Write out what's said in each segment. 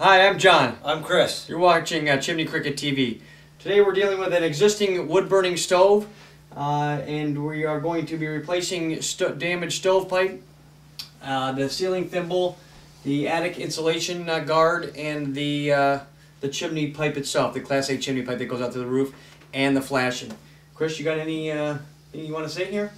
Hi, I'm John. I'm Chris. You're watching Chimney Cricket TV. Today we're dealing with an existing wood-burning stove, and we are going to be replacing damaged stovepipe, the ceiling thimble, the attic insulation guard, and the chimney pipe itself, the Class A chimney pipe that goes out to the roof, and the flashing. Chris, you got anything you want to say here?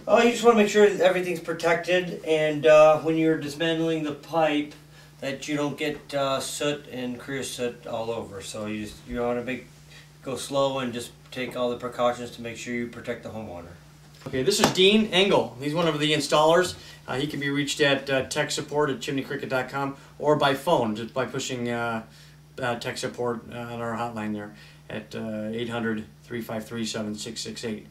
Oh, you just want to make sure that everything's protected, and when you're dismantling the pipe, that you don't get soot and creosote all over. So you want to go slow and just take all the precautions to make sure you protect the homeowner. Okay, this is Dean Engel. He's one of the installers. He can be reached at tech support at chimneycricket.com or by phone, just by pushing tech support on our hotline there at 800-353-7668.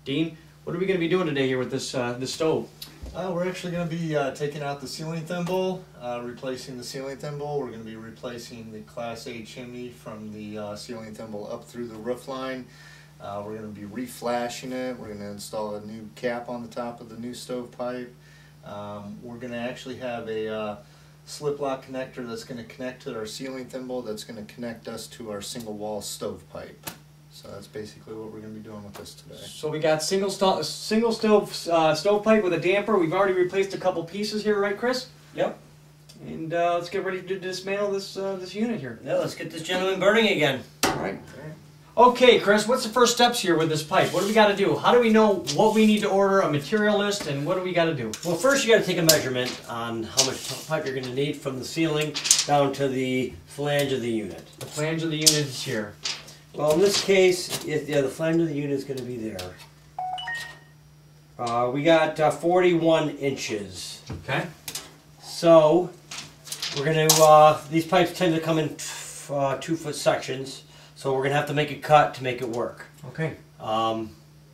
Dean, what are we going to be doing today here with this stove? We're actually going to be taking out the ceiling thimble, replacing the ceiling thimble. We're going to be replacing the Class A chimney from the ceiling thimble up through the roof line. We're going to be reflashing it. We're going to install a new cap on the top of the new stovepipe. We're going to actually have a slip lock connector that's going to connect to our ceiling thimble that's going to connect us to our single wall stovepipe. So that's basically what we're going to be doing with this today. So we got single stovepipe with a damper. We've already replaced a couple pieces here, right, Chris? Yep. And let's get ready to dismantle this unit here. Yeah, let's get this gentleman burning again. All right. Okay, Chris, what's the first steps here with this pipe? What do we got to do? How do we know what we need to order, a material list, and what do we got to do? Well, first you got to take a measurement on how much pipe you're going to need from the ceiling down to the flange of the unit. The flange of the unit is here. Well, in this case, the flange of the unit is going to be there. We got 41 inches. Okay. So we're going to, these pipes tend to come in 2-foot sections, so we're going to have to make a cut to make it work. Okay.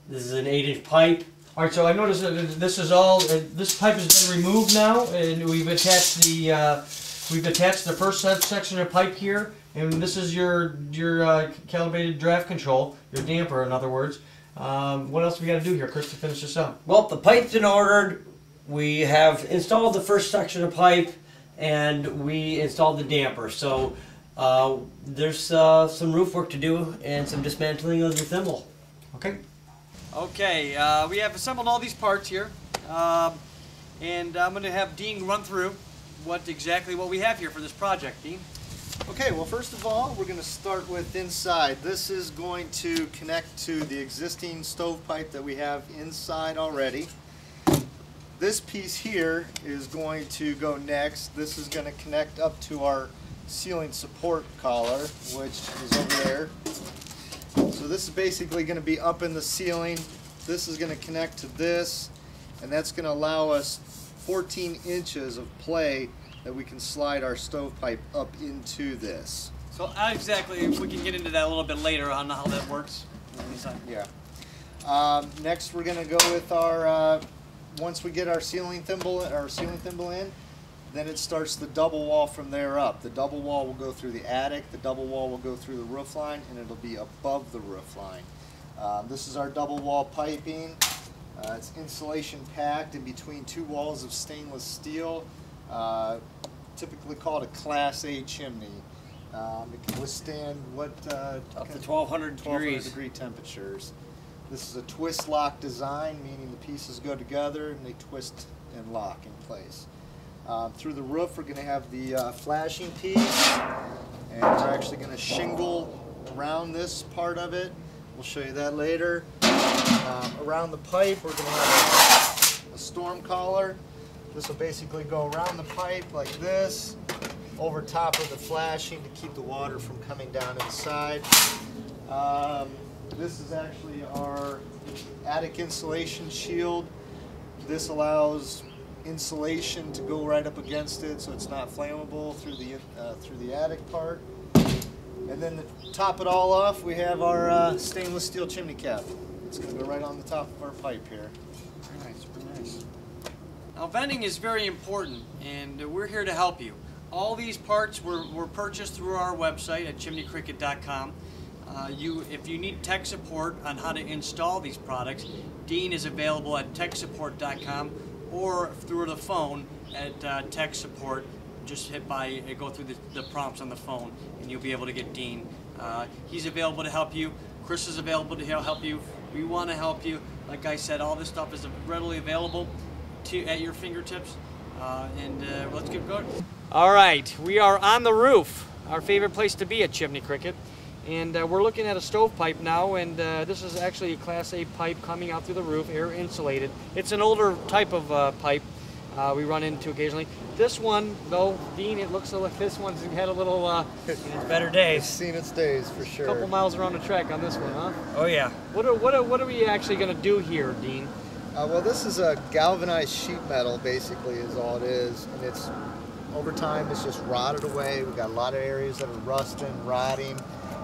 This is an 8-inch pipe. All right, so I noticed that this is all, this pipe has been removed now, and we've attached the first section of pipe here. And this is your calibrated draft control, your damper, in other words. What else do we got to do here, Chris, to finish this up? Well, the pipe's been ordered. We have installed the first section of pipe, and we installed the damper. So there's some roof work to do and some dismantling of the thimble. Okay. Okay, we have assembled all these parts here, and I'm going to have Dean run through what we have here for this project. Dean? Okay, well, first of all, we're going to start with inside. This is going to connect to the existing stovepipe that we have inside already. This piece here is going to go next. This is going to connect up to our ceiling support collar, which is over there. So this is basically going to be up in the ceiling. This is going to connect to this, and that's going to allow us 14 inches of play that we can slide our stovepipe up into this. So exactly, we can get into that a little bit later on how that works. Yeah. Next, we're going to go with our once we get our ceiling thimble in, then it starts the double wall from there up. The double wall will go through the attic. The double wall will go through the roof line, and it'll be above the roof line. This is our double wall piping. It's insulation packed in between 2 walls of stainless steel. Typically called a Class A chimney. It can withstand up to 1,200 degrees. Degree temperatures. This is a twist lock design, meaning the pieces go together and they twist and lock in place. Through the roof, we're going to have the flashing piece, and we're actually going to shingle around this part of it. We'll show you that later. Around the pipe, we're going to have a storm collar. This will basically go around the pipe like this, over top of the flashing to keep the water from coming down inside. This is actually our attic insulation shield. This allows insulation to go right up against it so it's not flammable through the attic part. And then to top it all off, we have our stainless steel chimney cap. It's going to go right on the top of our pipe here. Very nice, very nice. Now, venting is very important, and we're here to help you. All these parts were purchased through our website at chimneycricket.com. If you need tech support on how to install these products, Dean is available at techsupport.com or through the phone at tech support just go through the prompts on the phone, and you'll be able to get Dean. He's available to help you. Chris is available to help you. We want to help you. Like I said, all this stuff is readily available at your fingertips. Let's get going. All right, we are on the roof, our favorite place to be at Chimney Cricket. And we're looking at a stovepipe now, and this is actually a Class A pipe coming out through the roof, air insulated. It's an older type of pipe we run into occasionally. This one, though, Dean, it looks like this one's had a little... it's better days. It's seen its days, for sure. A couple miles around the track on this one, huh? Oh, yeah. What are we actually going to do here, Dean? Well, this is a galvanized sheet metal, basically, is all it is. And it's, over time, it's just rotted away. We've got a lot of areas that are rusting, rotting.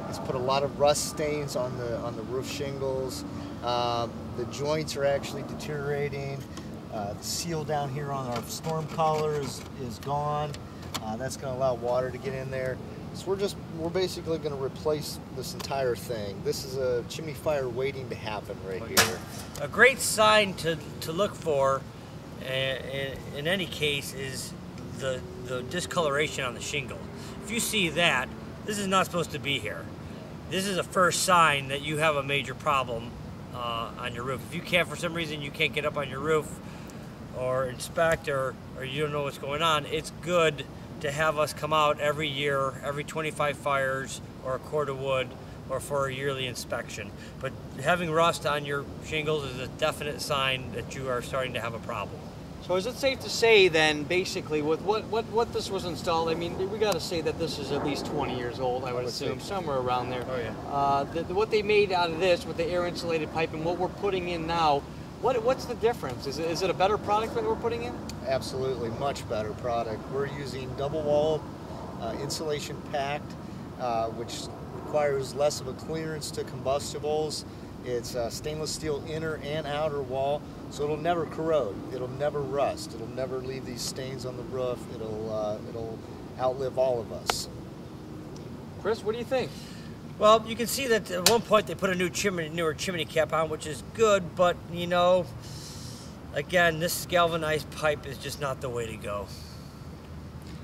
It's put a lot of rust stains on the roof shingles. The joints are actually deteriorating. The seal down here on our storm collar is gone. That's going to allow water to get in there. So we're basically going to replace this entire thing. This is a chimney fire waiting to happen right here. A great sign to look for in any case is the discoloration on the shingle. If you see that, this is not supposed to be here. This is a first sign that you have a major problem on your roof. If you can't, for some reason, you can't get up on your roof or inspect or you don't know what's going on, it's good to have us come out every year, every 25 fires or a cord of wood, or for a yearly inspection. But having rust on your shingles is a definite sign that you are starting to have a problem. So is it safe to say then, basically, with what this was installed, I mean, we got to say that this is at least 20 years old, I would assume, somewhere around there. Oh, yeah. What they made out of this with the air insulated pipe and what we're putting in now, what's the difference? Is it a better product that we're putting in? Absolutely, much better product. We're using double-walled insulation packed, which requires less of a clearance to combustibles. It's stainless steel inner and outer wall, so it'll never corrode. It'll never rust. It'll never leave these stains on the roof. It'll outlive all of us. Chris, what do you think? Well, you can see that at one point they put a newer chimney cap on, which is good, but you know, again, this galvanized pipe is just not the way to go.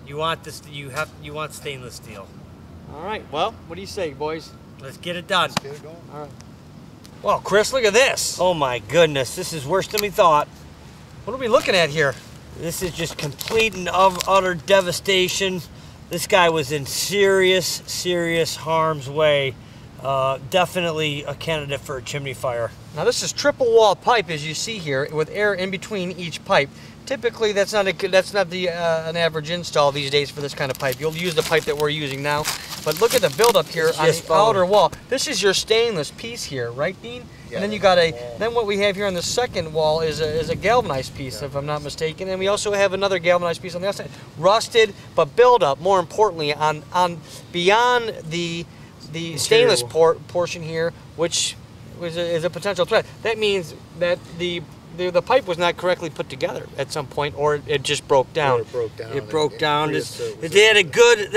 You want this. You want stainless steel. All right. Well, what do you say, boys? Let's get it done. Let's get it going. All right. Well, Chris, look at this. Oh my goodness, this is worse than we thought. What are we looking at here? This is just complete and utter devastation. This guy was in serious harm's way. Definitely a candidate for a chimney fire. Now this is triple wall pipe, as you see here, with air in between each pipe. Typically, that's not an average install these days for this kind of pipe. You'll use the pipe that we're using now, but look at the buildup here on the outer wall. This is your stainless piece here, right, Dean? Yeah, and then you got then what we have here on the second wall is a galvanized piece, if I'm not mistaken, and we also have another galvanized piece on the outside, rusted, but buildup. More importantly, on beyond the stainless portion here, which is a potential threat. That means that the pipe was not correctly put together at some point, or it just broke down. Or it broke down. It broke down. They had a good